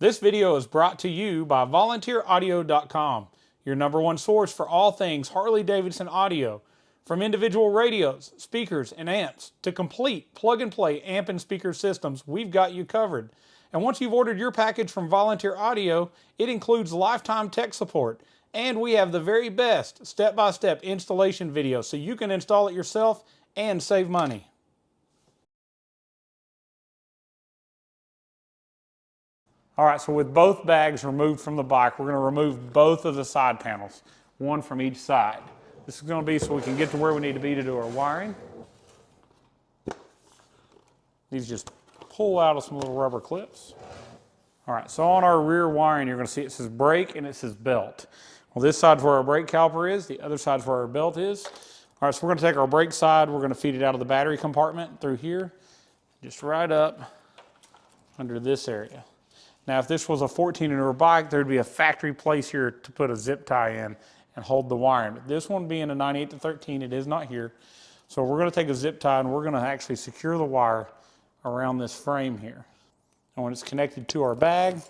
This video is brought to you by VolunteerAudio.com, your #1 source for all things Harley Davidson audio. From individual radios, speakers, and amps to complete plug-and-play amp and speaker systems, we've got you covered. And once you've ordered your package from Volunteer Audio, it includes lifetime tech support. And we have the very best step-by-step installation video so you can install it yourself and save money. All right, so with both bags removed from the bike, we're going to remove both of the side panels, one from each side. This is going to be so we can get to where we need to be to do our wiring. These just pull out of some little rubber clips. All right, so on our rear wiring, you're going to see it says brake and it says belt. Well, this side's where our brake caliper is, the other side's where our belt is. All right, so we're going to take our brake side, we're going to feed it out of the battery compartment through here, just right up under this area. Now, if this was a 14 and over bike, there'd be a factory place here to put a zip tie in and hold the wiring. But this one being a 98 to 13, it is not here. So we're going to take a zip tie and we're going to actually secure the wire around this frame here. And when it's connected to our bag,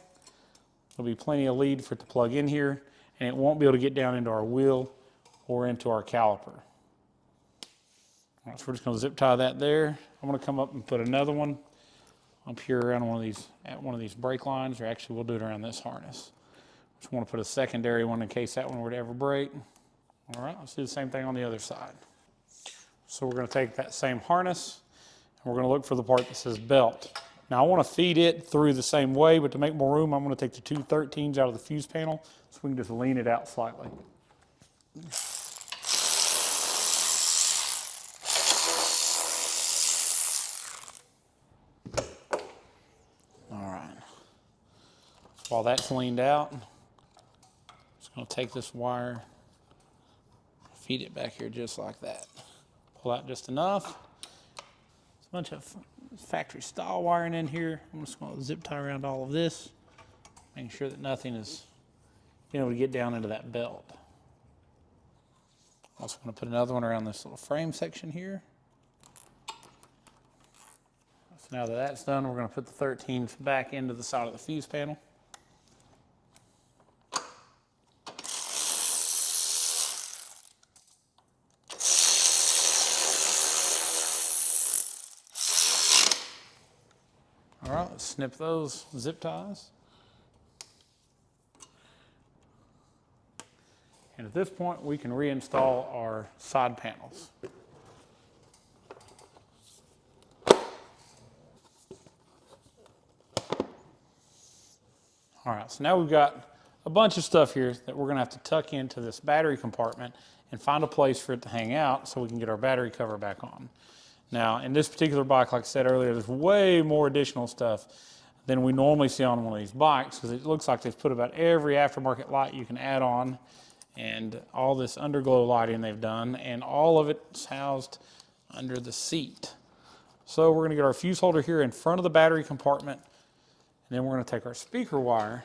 there'll be plenty of lead for it to plug in here, and it won't be able to get down into our wheel or into our caliper. All right, so we're just going to zip tie that there. I'm going to come up and put another one up here around one of these brake lines, or actually we'll do it around this harness. Just want to put a secondary one in case that one were to ever break. All right, let's do the same thing on the other side. So we're going to take that same harness and we're going to look for the part that says belt. Now I want to feed it through the same way, but to make more room, I'm going to take the two 13s out of the fuse panel so we can just lean it out slightly. While that's leaned out, I'm just going to take this wire, feed it back here just like that. Pull out just enough. There's a bunch of factory style wiring in here. I'm just going to zip tie around all of this, making sure that nothing is being able to get down into that belt. I'm also going to put another one around this little frame section here. So now that that's done, we're going to put the 13s back into the side of the fuse panel. All right, let's snip those zip ties. And at this point, we can reinstall our side panels. All right, so now we've got a bunch of stuff here that we're going to have to tuck into this battery compartment and find a place for it to hang out so we can get our battery cover back on. Now, in this particular bike, like I said earlier, there's way more additional stuff than we normally see on one of these bikes, because it looks like they've put about every aftermarket light you can add on, and all this underglow lighting they've done, and all of it's housed under the seat. So we're going to get our fuse holder here in front of the battery compartment, and then we're going to take our speaker wire.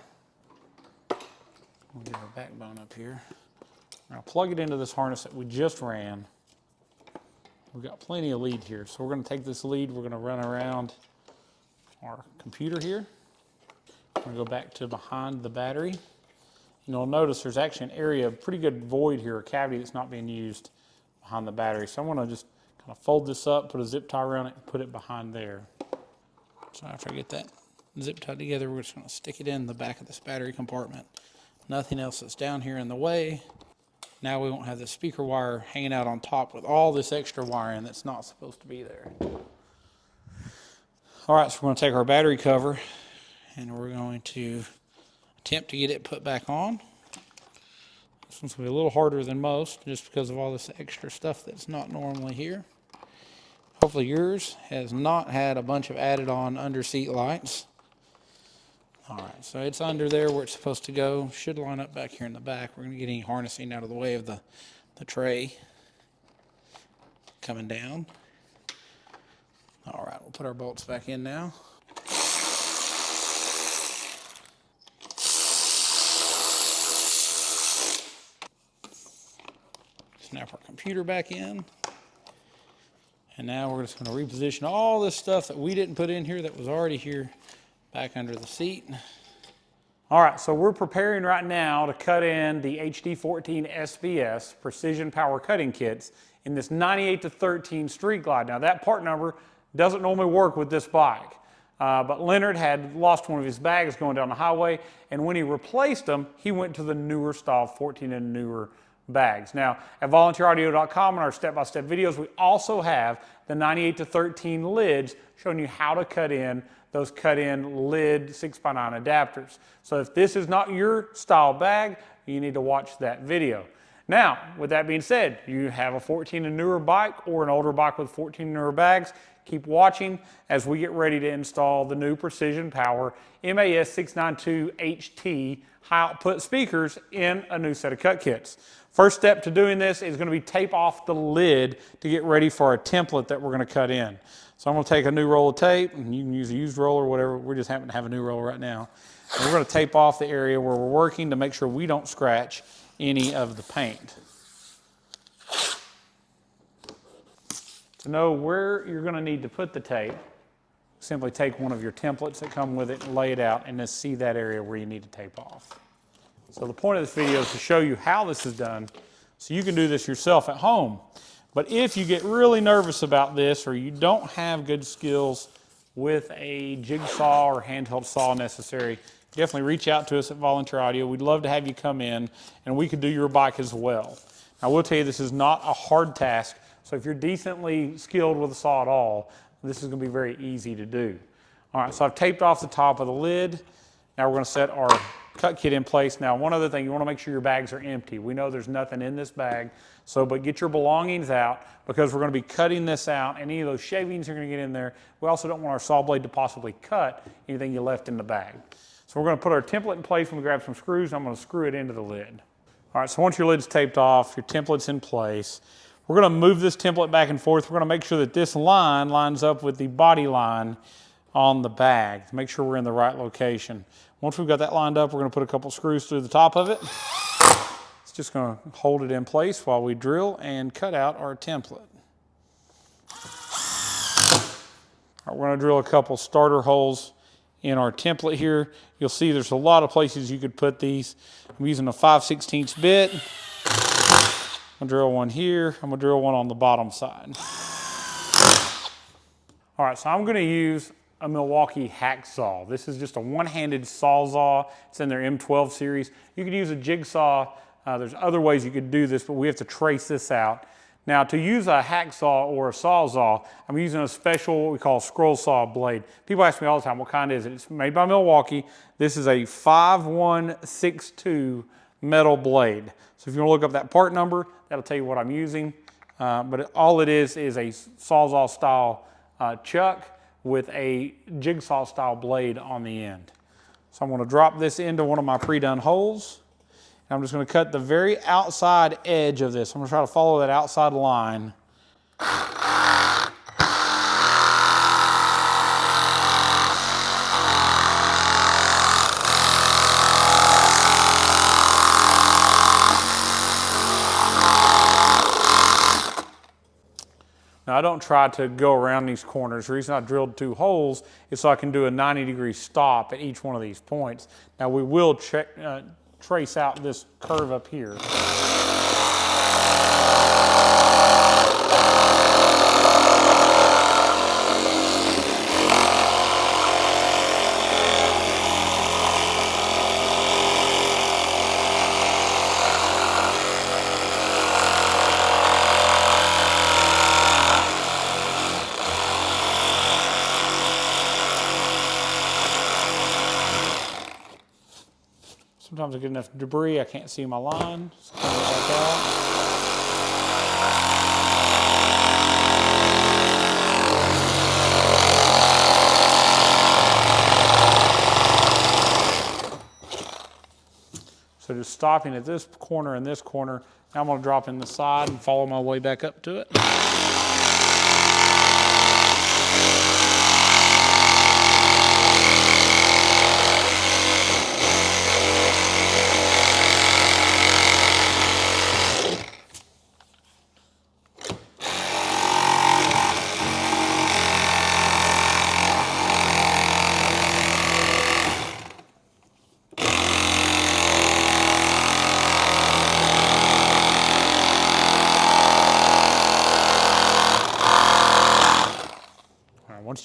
We'll get our backbone up here. Now plug it into this harness that we just ran. We've got plenty of lead here. So we're going to take this lead, we're going to run around our computer here. We're going to go back to behind the battery. And you'll notice there's actually an area, a pretty good void here, a cavity that's not being used behind the battery. So I'm going to just kind of fold this up, put a zip tie around it, and put it behind there. So after I get that zip tied together, we're just going to stick it in the back of this battery compartment. Nothing else that's down here in the way. Now we won't have the speaker wire hanging out on top with all this extra wiring that's not supposed to be there. All right, so we're going to take our battery cover and we're going to attempt to get it put back on. This one's going to be a little harder than most just because of all this extra stuff that's not normally here. Hopefully yours has not had a bunch of added on under seat lights. All right, so it's under there where it's supposed to go. Should line up back here in the back. We're going to get any harnessing out of the way of the tray coming down. All right, we'll put our bolts back in now. Snap our computer back in. And now we're just going to reposition all this stuff that we didn't put in here that was already here back under the seat. All right, so we're preparing right now to cut in the HD14 SBS Precision Power Cutting Kits in this 98-13 Street Glide. Now that part number doesn't normally work with this bike, but Leonard had lost one of his bags going down the highway, and when he replaced them, he went to the newer style 14 and newer bags. Now, at volunteeraudio.com in our step-by-step videos, we also have the 98-13 lids showing you how to cut in those cut-in lid 6x9 adapters. So if this is not your style bag, you need to watch that video. Now, with that being said, you have a 14 and newer bike or an older bike with 14 and newer bags, keep watching as we get ready to install the new Precision Power MAS 692 HT high output speakers in a new set of cut kits. First step to doing this is going to be tape off the lid to get ready for our template that we're going to cut in. So I'm going to take a new roll of tape, and you can use a used roll or whatever. We just happen to have a new roll right now. And we're going to tape off the area where we're working to make sure we don't scratch any of the paint. To know where you're going to need to put the tape, simply take one of your templates that come with it and lay it out and just see that area where you need to tape off. So the point of this video is to show you how this is done so you can do this yourself at home. But if you get really nervous about this or you don't have good skills with a jigsaw or handheld saw necessary, definitely reach out to us at Volunteer Audio. We'd love to have you come in and we could do your bike as well. I will tell you this is not a hard task, so if you're decently skilled with a saw at all, this is going to be very easy to do. All right, so I've taped off the top of the lid. Now we're going to set our cut kit in place. Now, one other thing, you want to make sure your bags are empty. We know there's nothing in this bag, but get your belongings out because we're going to be cutting this out, and any of those shavings are going to get in there. We also don't want our saw blade to possibly cut anything you left in the bag. So we're going to put our template in place. When we grab some screws, I'm going to screw it into the lid. All right, so once your lid's taped off, your template's in place, we're going to move this template back and forth. We're going to make sure that this line lines up with the body line on the bag to make sure we're in the right location. Once we've got that lined up, we're going to put a couple screws through the top of it. It's just going to hold it in place while we drill and cut out our template. All right, we're going to drill a couple starter holes in our template here. You'll see there's a lot of places you could put these. I'm using a 5/16 bit. I'm going to drill one here. I'm going to drill one on the bottom side. All right, so I'm going to use a Milwaukee hacksaw. This is just a one-handed sawzall. It's in their M12 series. You could use a jigsaw. There's other ways you could do this, but we have to trace this out. Now, to use a hacksaw or a sawzall, I'm using a special, what we call scroll saw blade. People ask me all the time, what kind is it? It's made by Milwaukee. This is a 5162 metal blade. So if you want to look up that part number, that'll tell you what I'm using. But all it is a sawzall style chuck with a jigsaw style blade on the end. So I'm going to drop this into one of my pre-done holes. And I'm just going to cut the very outside edge of this. I'm going to try to follow that outside line. Now, I don't try to go around these corners. The reason I drilled 2 holes is so I can do a 90-degree stop at each one of these points. Now, we will trace out this curve up here. Sometimes I get enough debris, I can't see my line. Just come back out. So just stopping at this corner and this corner. Now I'm going to drop in the side and follow my way back up to it.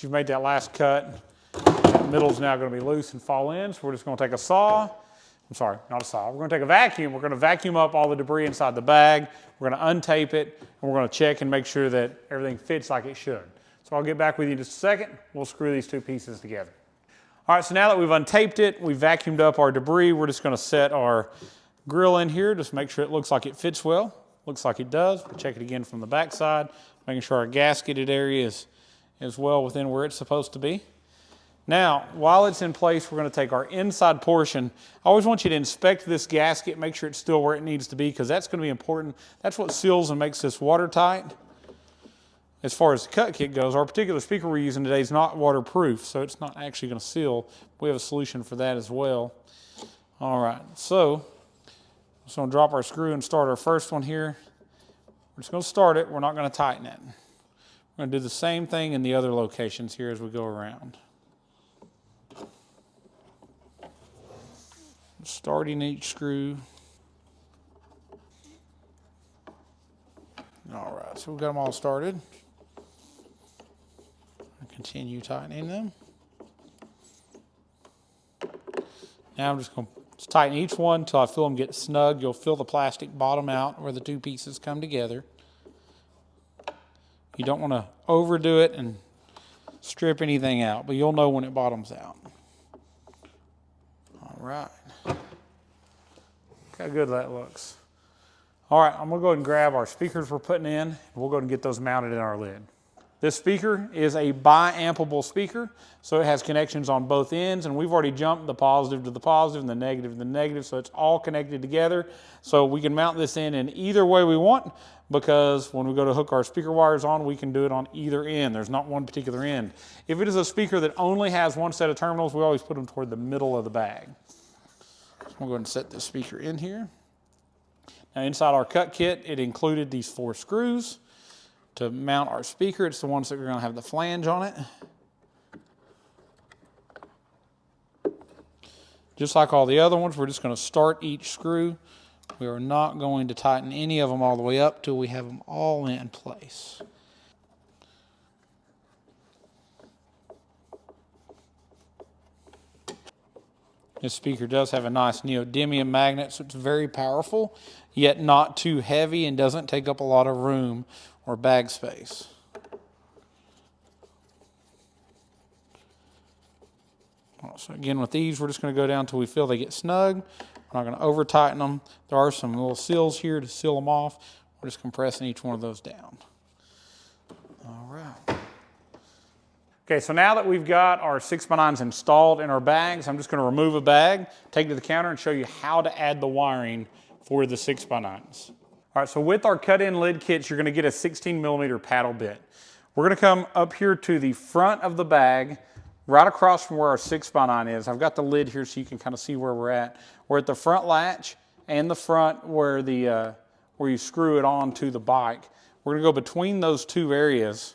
you've made that last cut, the middle's now going to be loose and fall in. So we're just going to take a saw. I'm sorry, not a saw. We're going to take a vacuum. We're going to vacuum up all the debris inside the bag. We're going to untape it, and we're going to check and make sure that everything fits like it should. So I'll get back with you in just a second. We'll screw these two pieces together. All right, so now that we've untaped it, we've vacuumed up our debris, we're just going to set our grill in here, just make sure it looks like it fits well. Looks like it does. We'll check it again from the back side, making sure our gasketed area is well within where it's supposed to be. Now, while it's in place, we're going to take our inside portion. I always want you to inspect this gasket, make sure it's still where it needs to be, because that's going to be important. That's what seals and makes this watertight. As far as the cut kit goes, our particular speaker we're using today is not waterproof, so it's not actually going to seal. We have a solution for that as well. All right, so I'm just going to drop our screw and start our first one here. We're just going to start it. We're not going to tighten it. We're going to do the same thing in the other locations here as we go around. Starting each screw. All right, so we've got them all started. Continue tightening them. Now I'm just going to tighten each one until I feel them get snug. You'll feel the plastic bottom out where the two pieces come together. You don't want to overdo it and strip anything out, but you'll know when it bottoms out. All right. Look how good that looks. All right, I'm going to go ahead and grab our speakers we're putting in, and we'll go ahead and get those mounted in our lid. This speaker is a bi-ampable speaker, so it has connections on both ends, and we've already jumped the positive to the positive and the negative to the negative, so it's all connected together. So we can mount this in either way we want, because when we go to hook our speaker wires on, we can do it on either end. There's not one particular end. If it is a speaker that only has one set of terminals, we always put them toward the middle of the bag. So we'll go ahead and set this speaker in here. Now inside our cut kit, it included these 4 screws. To mount our speaker, it's the ones that are going to have the flange on it. Just like all the other ones, we're just going to start each screw. We are not going to tighten any of them all the way up till we have them all in place. This speaker does have a nice neodymium magnet, so it's very powerful, yet not too heavy and doesn't take up a lot of room or bag space. So again, with these, we're just going to go down until we feel they get snug. We're not going to over tighten them. There are some little seals here to seal them off. We're just compressing each one of those down. All right. Okay, so now that we've got our 6x9s installed in our bags, I'm just going to remove a bag, take it to the counter, and show you how to add the wiring for the 6x9s. All right, so with our cut-in lid kits, you're going to get a 16mm paddle bit. We're going to come up here to the front of the bag, right across from where our 6x9 is. I've got the lid here so you can kind of see where we're at. We're at the front latch and the front where you screw it on to the bike. We're going to go between those two areas.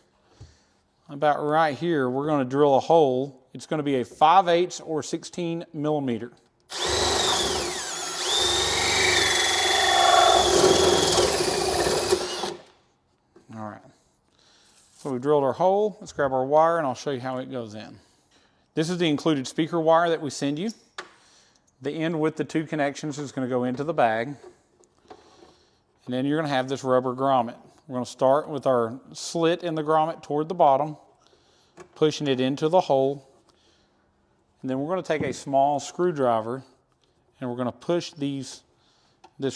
About right here, we're going to drill a hole. It's going to be a 5/8 or 16mm. All right, so we drilled our hole. Let's grab our wire and I'll show you how it goes in. This is the included speaker wire that we send you. The end with the 2 connections is going to go into the bag. And then you're going to have this rubber grommet. We're going to start with our slit in the grommet toward the bottom, pushing it into the hole. And then we're going to take a small screwdriver and we're going to push this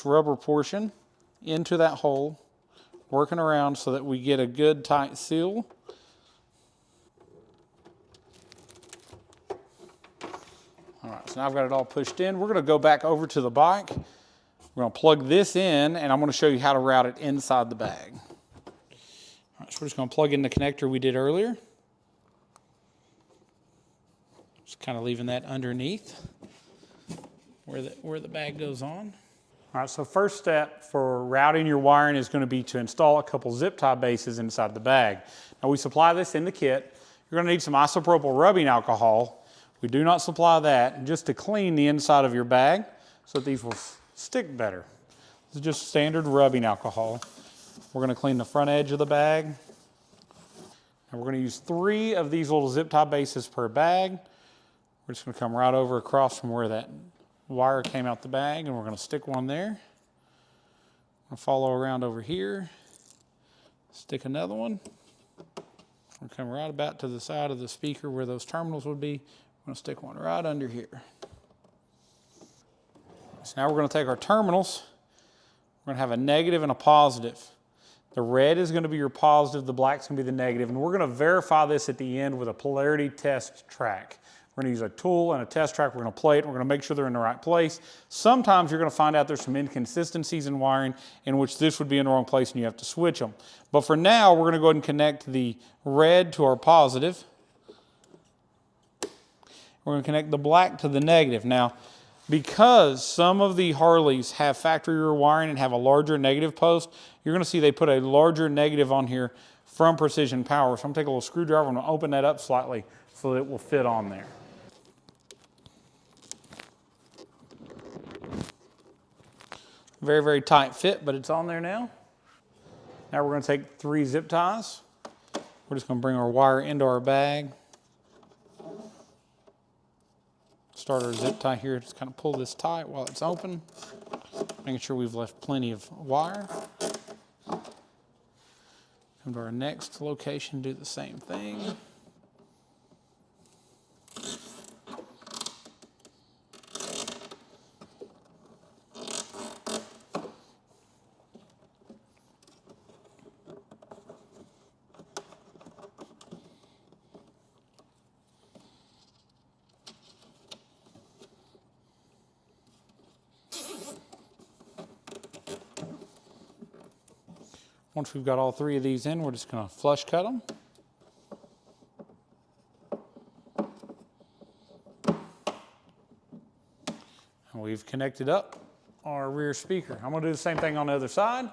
rubber portion into that hole, working around so that we get a good tight seal. All right, so now I've got it all pushed in. We're going to go back over to the bike. We're going to plug this in, and I'm going to show you how to route it inside the bag. All right, so we're just going to plug in the connector we did earlier. Just kind of leaving that underneath where the bag goes on. All right, so first step for routing your wiring is going to be to install a couple zip tie bases inside the bag. Now we supply this in the kit. You're going to need some isopropyl rubbing alcohol. We do not supply that, just to clean the inside of your bag so that these will stick better. This is just standard rubbing alcohol. We're going to clean the front edge of the bag. And we're going to use 3 of these little zip tie bases per bag. We're just going to come right over across from where that wire came out the bag, and we're going to stick one there. I'm going to follow around over here, stick another one. We're going to come right about to the side of the speaker where those terminals would be. I'm going to stick one right under here. So now we're going to take our terminals. We're going to have a negative and a positive. The red is going to be your positive, the black is going to be the negative, and we're going to verify this at the end with a polarity test track. We're going to use a tool and a test track. We're going to play it. We're going to make sure they're in the right place. Sometimes you're going to find out there's some inconsistencies in wiring in which this would be in the wrong place and you have to switch them. But for now, we're going to go ahead and connect the red to our positive. We're going to connect the black to the negative. Now, because some of the Harleys have factory rear wiring and have a larger negative post, you're going to see they put a larger negative on here from Precision Power. So I'm going to take a little screwdriver and open that up slightly so that it will fit on there. Very, very tight fit, but it's on there now. Now we're going to take 3 zip ties. We're just going to bring our wire into our bag. Start our zip tie here. Just kind of pull this tight while it's open. Making sure we've left plenty of wire. Come to our next location, do the same thing. Once we've got all 3 of these in, we're just going to flush cut them. And we've connected up our rear speaker. I'm going to do the same thing on the other side.